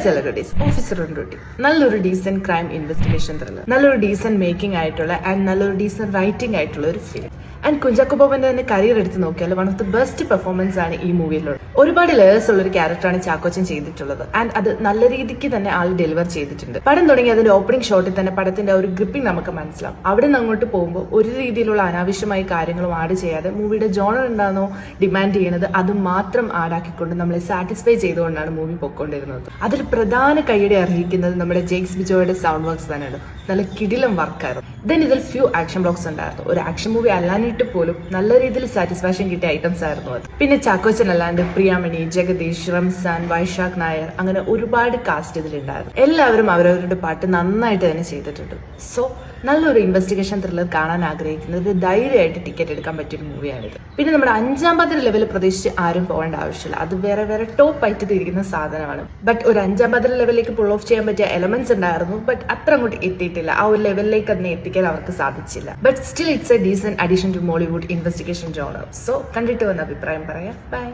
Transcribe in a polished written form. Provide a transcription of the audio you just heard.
Celebrities officer on duty നല്ലൊരു decent crime investigation thriller, നല്ലൊരു decent making ആയിട്ടുള്ള and നല്ലൊരു ഡീസന്റ് റൈറ്റിംഗ് ആയിട്ടുള്ള ഒരു ഫിലിം. ആൻഡ് കുഞ്ചാക്കോ ബോബന്റെ തന്നെ കരിയർ എടുത്ത് നോക്കിയാൽ one of the best performance ആണ് ഈ മൂവിയിലുള്ളത്. ഒരുപാട് ലേയേഴ്സ് ഉള്ള ഒരു ക്യാരക്ടറാണ് ചാക്കോച്ചൻ ചെയ്തിട്ടുള്ളത് ആൻഡ് അത് നല്ല രീതിക്ക് തന്നെ ആൾ ഡെലിവർ ചെയ്തിട്ടുണ്ട്. പടം തുടങ്ങി അതിന്റെ ഓപ്പണിംഗ് ഷോട്ടിൽ തന്നെ പടത്തിന്റെ ഒരു ഗ്രിപ്പിംഗ് നമുക്ക് മനസ്സിലാവും. അവിടെ നിന്ന് അങ്ങോട്ട് പോകുമ്പോൾ ഒരു രീതിയിലുള്ള അനാവശ്യമായ കാര്യങ്ങളും ആഡ് ചെയ്യാതെ മൂവിയുടെ ജോണർ എന്താണോ ഡിമാൻഡ് ചെയ്യുന്നത് അത് മാത്രം ആഡാക്കിക്കൊണ്ട് നമ്മളെ സാറ്റിസ്ഫൈ ചെയ്തുകൊണ്ടാണ് മൂവി പൊയ്ക്കൊണ്ടിരുന്നത്. അതിൽ പ്രധാന കൈയ്യടി അർഹിക്കുന്നത് നമ്മുടെ ജെയ്ക്സ് ബിജോയുടെ സൗണ്ട് വർക്ക്സ് തന്നെയാണ്. നല്ല കിടിലം വർക്കായിരുന്നു. ദെൻ ഇതിൽ ഫ്യൂ ആക്ഷൻ ബ്ലോക്സ് ഉണ്ടായിരുന്നു. ഒരു ആക്ഷൻ മൂവി അല്ലാനിട്ട് പോലും നല്ല രീതിയിൽ സാറ്റിസ്ഫാക്ഷൻ കിട്ടിയ ഐറ്റംസ് ആയിരുന്നു അത്. പിന്നെ ചാക്കോച്ചൻ അല്ലാണ്ട് പ്രിയാമണി, ജഗദീഷ്, റംസാൻ, വൈശാഖ് നായർ അങ്ങനെ ഒരുപാട് കാസ്റ്റ് ഇതിലുണ്ടായിരുന്നു. എല്ലാവരും അവരവരുടെ പാട്ട് നന്നായിട്ട് തന്നെ ചെയ്തിട്ടുണ്ട്. സോ നല്ലൊരു ഇൻവെസ്റ്റിഗേഷൻ ത്രില്ലർ കാണാൻ ആഗ്രഹിക്കുന്നത് ധൈര്യമായിട്ട് ടിക്കറ്റ് എടുക്കാൻ പറ്റിയ മൂവിയാണിത്. പിന്നെ നമ്മുടെ 5-ാം പതിൽ ലെവൽ പ്രതീക്ഷിച്ച് ആരും പോകേണ്ട ആവശ്യമില്ല. അത് വേറെ ടോപ്പ് ആയിട്ട് തിരിക്കുന്ന സാധനമാണ്. ബട്ട് ഒരു 5-ാം പതിൽ ലെവലിലേക്ക് പുൾ ഓഫ് ചെയ്യാൻ പറ്റിയ എലമെന്റ്സ് ഉണ്ടായിരുന്നു. ബട്ട് അത്ര അങ്ങോട്ട് എത്തിയിട്ടില്ല. ആ ഒരു ലെവലിലേക്ക് അതിനെ എത്തിക്കാൻ അവർക്ക് സാധിച്ചില്ല. But still it's a decent addition to Mollywood investigation genre. So കണ്ടിട്ട് വന്ന അഭിപ്രായം പറയാം. ബൈ.